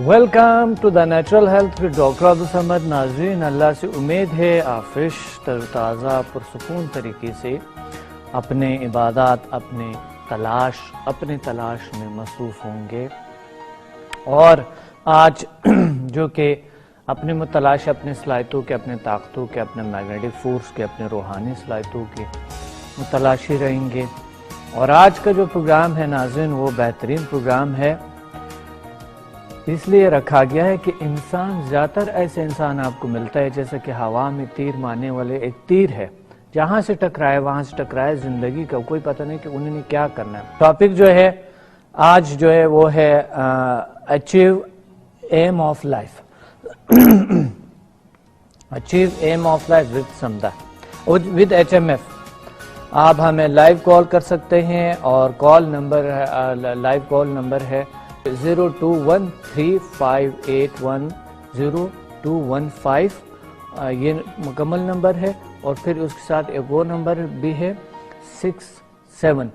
Welcome to the natural health with doctor Abdul Samad. ناظرین، اللہ سے امید ہے آپ فریش تر تازہ پرسکون طریقے سے اپنے عبادات، اپنے تلاش میں مصروف ہوں گے. اور آج جو کہ اپنے متلاش، اپنے صلاحیتوں کے، اپنے طاقتوں کے، اپنے میگنیٹک فورس کے، اپنے روحانی صلاحیتوں کے متلاشی رہیں گے. اور آج کا جو پروگرام ہے ناظرین، وہ بہترین پروگرام ہے. اس لیے رکھا گیا ہے کہ زیادہ تر ایسے انسان آپ کو ملتا ہے جیسا کہ ہوا میں تیر مارنے والے ایک تیر ہے، جہاں سے ٹکرائے زندگی کا کوئی پتہ نہیں کہ انہوں نے کیا کرنا ہے. ٹاپک جو ہے آج جو ہے وہ ہے achieve aim of life. Achieve aim of life with سمدہ ود HMF. آپ ہمیں لائیو کال کر سکتے ہیں اور لائیو کال نمبر ہے 021358100215. یہ مکمل نمبر ہے. اور پھر اس کے ساتھ ایک وہ نمبر بھی ہے 67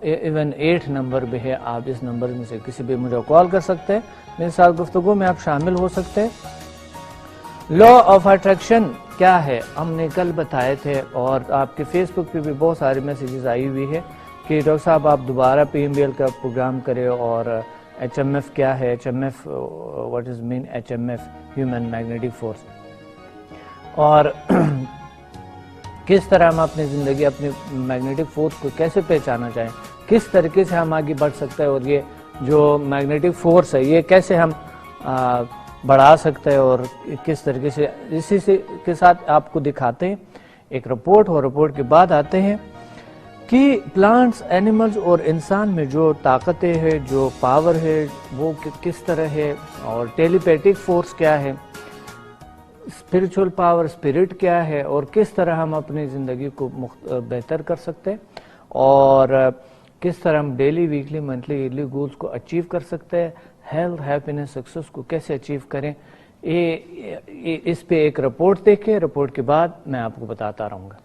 ایون 8 نمبر بھی ہے. آپ اس نمبر میں سے کسی بھی مجھے کال کر سکتے ہیں. میرے ساتھ گفتگو میں آپ شامل ہو سکتے ہیں. لا آف اٹریکشن کیا ہے ہم نے کل بتائے تھے، اور آپ کے فیس بک پہ بھی بہت سارے میسیجز آئی ہوئی ہے کہ ڈاکٹر صاحب آپ دوبارہ PMBL کا پروگرام کریں. اور HMF کیا ہے، HMF what is mean HMF human magnetic force, اور کس طرح ہم اپنی زندگی، اپنی میگنیٹک فورس کو کیسے پہچانا چاہیں، کس طریقے سے ہم آگے بڑھ سکتے ہیں، اور یہ جو میگنیٹک فورس ہے یہ کیسے ہم بڑھا سکتے ہیں، اور کس طریقے سے اسی کے ساتھ آپ کو دکھاتے ہیں ایک رپورٹ. اور رپورٹ کے بعد آتے ہیں کہ پلانٹس، اینیملز اور انسان میں جو طاقتیں ہے، جو پاور ہے، وہ کس طرح ہے، اور ٹیلیپیتھک فورس کیا ہے، اسپرچول پاور، اسپرٹ کیا ہے، اور کس طرح ہم اپنی زندگی کو بہتر کر سکتے ہیں، اور کس طرح ہم daily, weekly, monthly, yearly goals کو اچیو کر سکتے ہیں. ہیلتھ، ہیپینس، سکسس کو کیسے اچیو کریں، اس پہ ایک رپورٹ دیکھیں. رپورٹ کے بعد میں آپ کو بتاتا رہوں گا.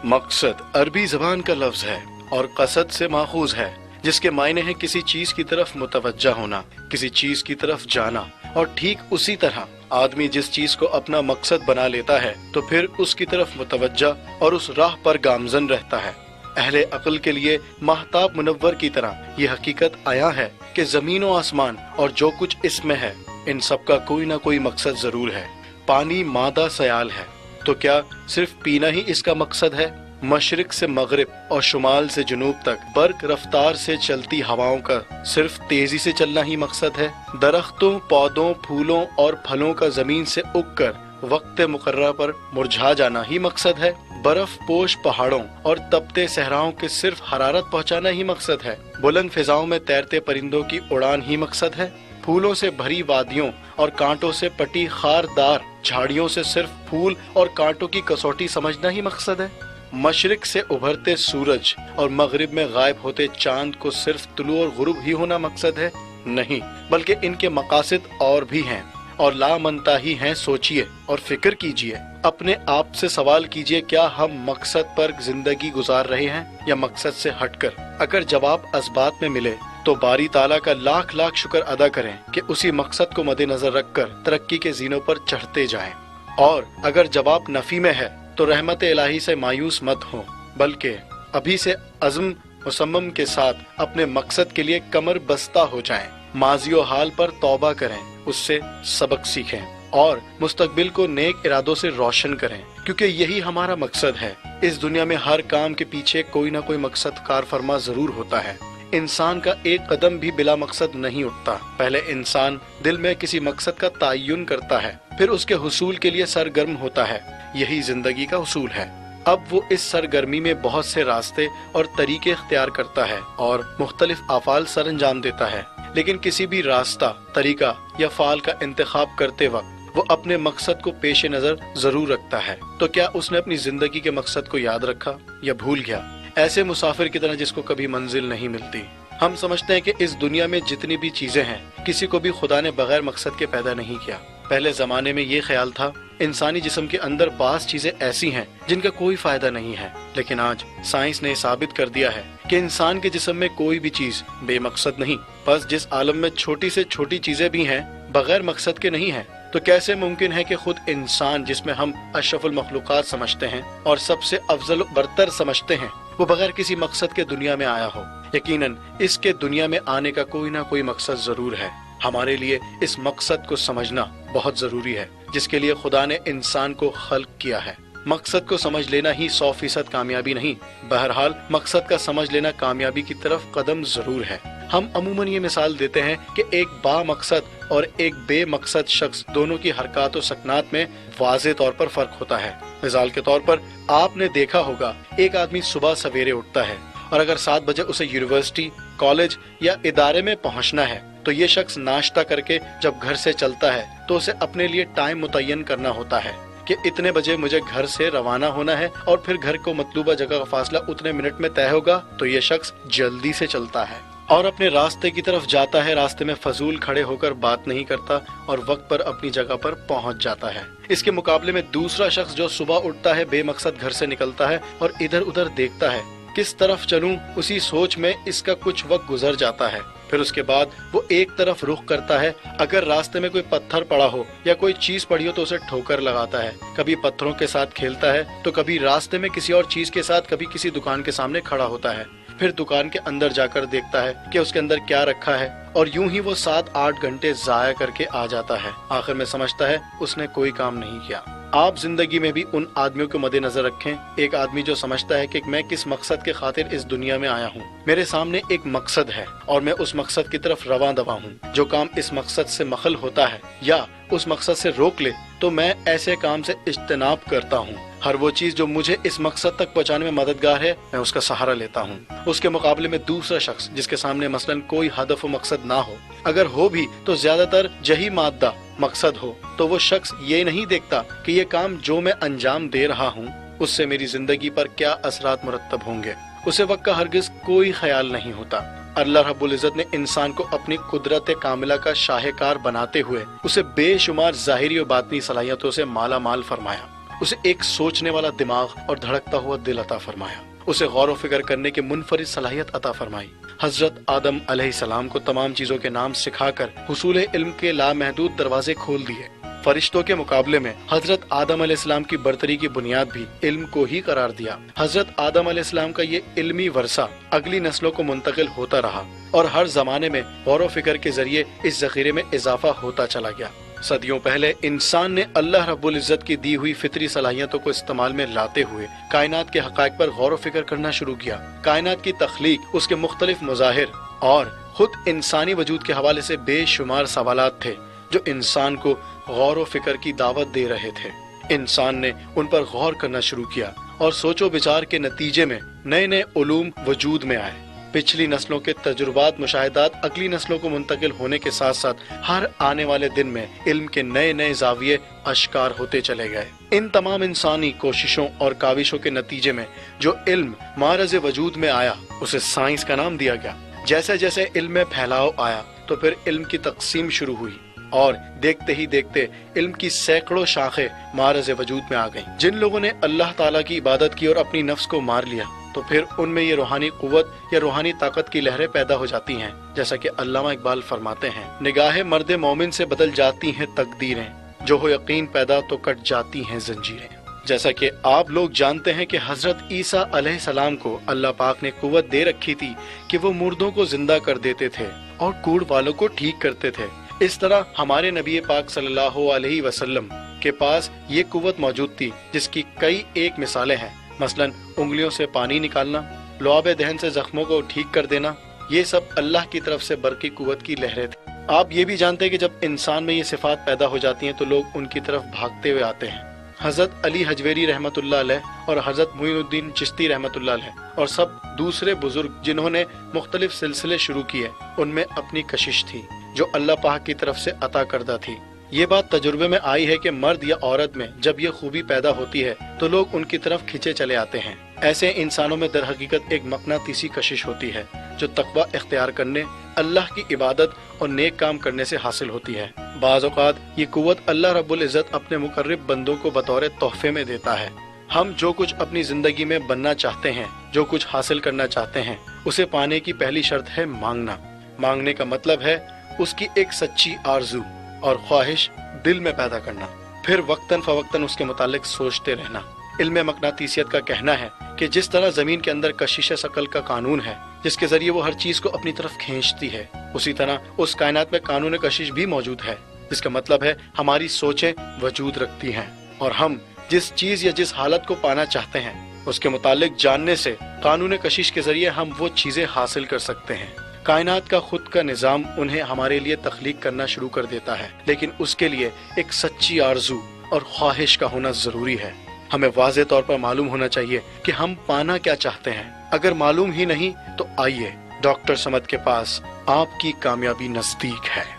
مقصد عربی زبان کا لفظ ہے اور قصد سے ماخوذ ہے، جس کے معنی ہے کسی چیز کی طرف متوجہ ہونا، کسی چیز کی طرف جانا. اور ٹھیک اسی طرح آدمی جس چیز کو اپنا مقصد بنا لیتا ہے تو پھر اس کی طرف متوجہ اور اس راہ پر گامزن رہتا ہے. اہل عقل کے لیے ماہتاب منور کی طرح یہ حقیقت عیاں ہے کہ زمین و آسمان اور جو کچھ اس میں ہے، ان سب کا کوئی نہ کوئی مقصد ضرور ہے. پانی مادہ سیال ہے، تو کیا صرف پینا ہی اس کا مقصد ہے؟ مشرق سے مغرب اور شمال سے جنوب تک برق رفتار سے چلتی ہواؤں کا صرف تیزی سے چلنا ہی مقصد ہے؟ درختوں، پودوں، پھولوں اور پھلوں کا زمین سے اگ کر وقت مقررہ پر مرجھا جانا ہی مقصد ہے؟ برف پوش پہاڑوں اور تپتے صحراؤں کے صرف حرارت پہنچانا ہی مقصد ہے؟ بلند فضاؤں میں تیرتے پرندوں کی اڑان ہی مقصد ہے؟ پھولوں سے بھری وادیوں اور کانٹوں سے پٹی خاردار جھاڑیوں سے صرف پھول اور کانٹوں کی کسوٹی سمجھنا ہی مقصد ہے؟ مشرق سے ابھرتے سورج اور مغرب میں غائب ہوتے چاند کو صرف طلوع اور غروب ہی ہونا مقصد ہے؟ نہیں، بلکہ ان کے مقاصد اور بھی ہیں اور لامنتہی ہیں. سوچئے اور فکر کیجئے. اپنے آپ سے سوال کیجئے، کیا ہم مقصد پر زندگی گزار رہے ہیں یا مقصد سے ہٹ کر؟ اگر جواب اسبات میں ملے تو باری تعالیٰ کا لاکھ لاکھ شکر ادا کریں کہ اسی مقصد کو مد نظر رکھ کر ترقی کے زینوں پر چڑھتے جائیں. اور اگر جواب نفی میں ہے تو رحمت الہی سے مایوس مت ہوں، بلکہ ابھی سے عزم مصمم کے ساتھ اپنے مقصد کے لیے کمر بستہ ہو جائیں. ماضی و حال پر توبہ کریں، اس سے سبق سیکھیں اور مستقبل کو نیک ارادوں سے روشن کریں، کیونکہ یہی ہمارا مقصد ہے. اس دنیا میں ہر کام کے پیچھے کوئی نہ کوئی مقصد کار فرما ضرور ہوتا ہے. انسان کا ایک قدم بھی بلا مقصد نہیں اٹھتا. پہلے انسان دل میں کسی مقصد کا تعین کرتا ہے، پھر اس کے حصول کے لیے سرگرم ہوتا ہے. یہی زندگی کا اصول ہے. اب وہ اس سرگرمی میں بہت سے راستے اور طریقے اختیار کرتا ہے اور مختلف افعال سر انجام دیتا ہے، لیکن کسی بھی راستہ، طریقہ یا فعل کا انتخاب کرتے وقت وہ اپنے مقصد کو پیش نظر ضرور رکھتا ہے. تو کیا اس نے اپنی زندگی کے مقصد کو یاد رکھا یا بھول گیا؟ ایسے مسافر کی طرح جس کو کبھی منزل نہیں ملتی. ہم سمجھتے ہیں کہ اس دنیا میں جتنی بھی چیزیں ہیں، کسی کو بھی خدا نے بغیر مقصد کے پیدا نہیں کیا. پہلے زمانے میں یہ خیال تھا انسانی جسم کے اندر بعض چیزیں ایسی ہیں جن کا کوئی فائدہ نہیں ہے، لیکن آج سائنس نے ثابت کر دیا ہے کہ انسان کے جسم میں کوئی بھی چیز بے مقصد نہیں۔ بس جس عالم میں چھوٹی سے چھوٹی چیزیں بھی ہیں بغیر مقصد کے نہیں ہیں، تو کیسے ممکن ہے کہ خود انسان جس میں ہم اشرف المخلوقات سمجھتے ہیں اور سب سے افضل و برتر سمجھتے ہیں، وہ بغیر کسی مقصد کے دنیا میں آیا ہو؟ یقیناً اس کے دنیا میں آنے کا کوئی نہ کوئی مقصد ضرور ہے۔ ہمارے لیے اس مقصد کو سمجھنا بہت ضروری ہے جس کے لیے خدا نے انسان کو خلق کیا ہے۔ مقصد کو سمجھ لینا ہی 100% کامیابی نہیں، بہرحال مقصد کا سمجھ لینا کامیابی کی طرف قدم ضرور ہے۔ ہم عموماً یہ مثال دیتے ہیں کہ ایک با مقصد اور ایک بے مقصد شخص دونوں کی حرکات و سکنات میں واضح طور پر فرق ہوتا ہے۔ مثال کے طور پر آپ نے دیکھا ہوگا ایک آدمی صبح سویرے اٹھتا ہے اور اگر 7 بجے اسے یونیورسٹی، کالج یا ادارے میں پہنچنا ہے تو یہ شخص ناشتہ کر کے جب گھر سے چلتا ہے تو اسے اپنے لیے ٹائم متعین کرنا ہوتا ہے کہ اتنے بجے مجھے گھر سے روانہ ہونا ہے اور پھر گھر کو مطلوبہ جگہ کا فاصلہ اتنے منٹ میں طے ہوگا، تو یہ شخص جلدی سے چلتا ہے اور اپنے راستے کی طرف جاتا ہے، راستے میں فضول کھڑے ہو کر بات نہیں کرتا اور وقت پر اپنی جگہ پر پہنچ جاتا ہے۔ اس کے مقابلے میں دوسرا شخص جو صبح اٹھتا ہے، بے مقصد گھر سے نکلتا ہے اور ادھر ادھر دیکھتا ہے کس طرف چلوں، اسی سوچ میں اس کا کچھ وقت گزر جاتا ہے، پھر اس کے بعد وہ ایک طرف رخ کرتا ہے، اگر راستے میں کوئی پتھر پڑا ہو یا کوئی چیز پڑی ہو تو اسے ٹھوکر لگاتا ہے، کبھی پتھروں کے ساتھ کھیلتا ہے تو کبھی راستے میں کسی اور چیز کے ساتھ، کبھی کسی دکان کے سامنے کھڑا ہوتا ہے، پھر دکان کے اندر جا کر دیکھتا ہے کہ اس کے اندر کیا رکھا ہے، اور یوں ہی وہ 7-8 گھنٹے ضائع کر کے آ جاتا ہے۔ آخر میں سمجھتا ہے اس نے کوئی کام نہیں کیا۔ آپ زندگی میں بھی ان آدمیوں کو مد نظر رکھیں، ایک آدمی جو سمجھتا ہے کہ میں کس مقصد کے خاطر اس دنیا میں آیا ہوں، میرے سامنے ایک مقصد ہے اور میں اس مقصد کی طرف رواں دواں ہوں۔ جو کام اس مقصد سے مخل ہوتا ہے یا اس مقصد سے روک لے تو میں ایسے کام سے اجتناب کرتا ہوں۔ ہر وہ چیز جو مجھے اس مقصد تک پہنچانے میں مددگار ہے، میں اس کا سہارا لیتا ہوں۔ اس کے مقابلے میں دوسرا شخص جس کے سامنے مثلاً کوئی ہدف و مقصد نہ ہو، اگر ہو بھی تو زیادہ تر جہی مادہ مقصد ہو، تو وہ شخص یہ نہیں دیکھتا کہ یہ کام جو میں انجام دے رہا ہوں اس سے میری زندگی پر کیا اثرات مرتب ہوں گے، اسے وقت کا ہرگز کوئی خیال نہیں ہوتا۔ اللہ رب العزت نے انسان کو اپنی قدرت کاملہ کا شاہکار بناتے ہوئے اسے بے شمار ظاہری و باطنی صلاحیتوں سے مالا مال فرمایا، اسے ایک سوچنے والا دماغ اور دھڑکتا ہوا دل عطا فرمایا، اسے غور و فکر کرنے کی منفرد صلاحیت عطا فرمائی۔ حضرت آدم علیہ السلام کو تمام چیزوں کے نام سکھا کر حصول علم کے لامحدود دروازے کھول دیے۔ فرشتوں کے مقابلے میں حضرت آدم علیہ السلام کی برتری کی بنیاد بھی علم کو ہی قرار دیا۔ حضرت آدم علیہ السلام کا یہ علمی ورثہ اگلی نسلوں کو منتقل ہوتا رہا اور ہر زمانے میں غور و فکر کے ذریعے اس ذخیرے میں اضافہ ہوتا چلا گیا۔ صدیوں پہلے انسان نے اللہ رب العزت کی دی ہوئی فطری صلاحیتوں کو استعمال میں لاتے ہوئے کائنات کے حقائق پر غور و فکر کرنا شروع کیا۔ کائنات کی تخلیق، اس کے مختلف مظاہر اور خود انسانی وجود کے حوالے سے بے شمار سوالات تھے جو انسان کو غور و فکر کی دعوت دے رہے تھے۔ انسان نے ان پر غور کرنا شروع کیا اور سوچ و بچار کے نتیجے میں نئے نئے علوم وجود میں آئے۔ پچھلی نسلوں کے تجربات، مشاہدات اگلی نسلوں کو منتقل ہونے کے ساتھ ساتھ ہر آنے والے دن میں علم کے نئے نئے زاویے اشکار ہوتے چلے گئے۔ ان تمام انسانی کوششوں اور کاوشوں کے نتیجے میں جو علم معرض وجود میں آیا اسے سائنس کا نام دیا گیا۔ جیسے جیسے علم میں پھیلاؤ آیا تو پھر علم کی تقسیم شروع ہوئی اور دیکھتے ہی دیکھتے علم کی سینکڑوں شاخیں معرض وجود میں آ گئیں۔ جن لوگوں نے اللہ تعالیٰ کی عبادت کی اور اپنی نفس کو مار لیا تو پھر ان میں یہ روحانی قوت یا روحانی طاقت کی لہریں پیدا ہو جاتی ہیں، جیسا کہ علامہ اقبال فرماتے ہیں، نگاہ مرد مومن سے بدل جاتی ہیں تقدیریں، جو ہو یقین پیدا تو کٹ جاتی ہیں زنجیریں۔ جیسا کہ آپ لوگ جانتے ہیں کہ حضرت عیسیٰ علیہ السلام کو اللہ پاک نے قوت دے رکھی تھی کہ وہ مردوں کو زندہ کر دیتے تھے اور کوڑ والوں کو ٹھیک کرتے تھے، اس طرح ہمارے نبی پاک صلی اللہ علیہ وسلم کے پاس یہ قوت موجود تھی جس کی کئی ایک مثالیں ہیں، مثلاً انگلیوں سے پانی نکالنا، لعاب دہن سے زخموں کو ٹھیک کر دینا، یہ سب اللہ کی طرف سے برقی قوت کی لہریں تھیں۔ آپ یہ بھی جانتے ہیں کہ جب انسان میں یہ صفات پیدا ہو جاتی ہیں تو لوگ ان کی طرف بھاگتے ہوئے آتے ہیں۔ حضرت علی حجویری رحمۃ اللہ علیہ اور حضرت معین الدین چشتی رحمۃ اللہ علیہ اور سب دوسرے بزرگ جنہوں نے مختلف سلسلے شروع کیے، ان میں اپنی کشش تھی جو اللہ پاک کی طرف سے عطا کردہ تھی۔ یہ بات تجربے میں آئی ہے کہ مرد یا عورت میں جب یہ خوبی پیدا ہوتی ہے تو لوگ ان کی طرف کھینچے چلے آتے ہیں۔ ایسے انسانوں میں در حقیقت ایک مقناطیسی کشش ہوتی ہے جو تقوی اختیار کرنے، اللہ کی عبادت اور نیک کام کرنے سے حاصل ہوتی ہے۔ بعض اوقات یہ قوت اللہ رب العزت اپنے مقرب بندوں کو بطور تحفے میں دیتا ہے۔ ہم جو کچھ اپنی زندگی میں بننا چاہتے ہیں، جو کچھ حاصل کرنا چاہتے ہیں، اسے پانے کی پہلی شرط ہے مانگنا۔ مانگنے کا مطلب ہے اس کی ایک سچی آرزو اور خواہش دل میں پیدا کرنا، پھر وقتاً فوقتاً اس کے متعلق سوچتے رہنا۔ علم مقناطیسیت کا کہنا ہے کہ جس طرح زمین کے اندر کشش ثقل کا قانون ہے جس کے ذریعے وہ ہر چیز کو اپنی طرف کھینچتی ہے، اسی طرح اس کائنات میں قانون کشش بھی موجود ہے، جس کا مطلب ہے ہماری سوچیں وجود رکھتی ہیں، اور ہم جس چیز یا جس حالت کو پانا چاہتے ہیں اس کے متعلق جاننے سے قانون کشش کے ذریعے ہم وہ چیزیں حاصل کر سکتے ہیں۔ کائنات کا خود کا نظام انہیں ہمارے لیے تخلیق کرنا شروع کر دیتا ہے، لیکن اس کے لیے ایک سچی آرزو اور خواہش کا ہونا ضروری ہے۔ ہمیں واضح طور پر معلوم ہونا چاہیے کہ ہم پانا کیا چاہتے ہیں۔ اگر معلوم ہی نہیں تو آئیے ڈاکٹر سمد کے پاس، آپ کی کامیابی نزدیک ہے۔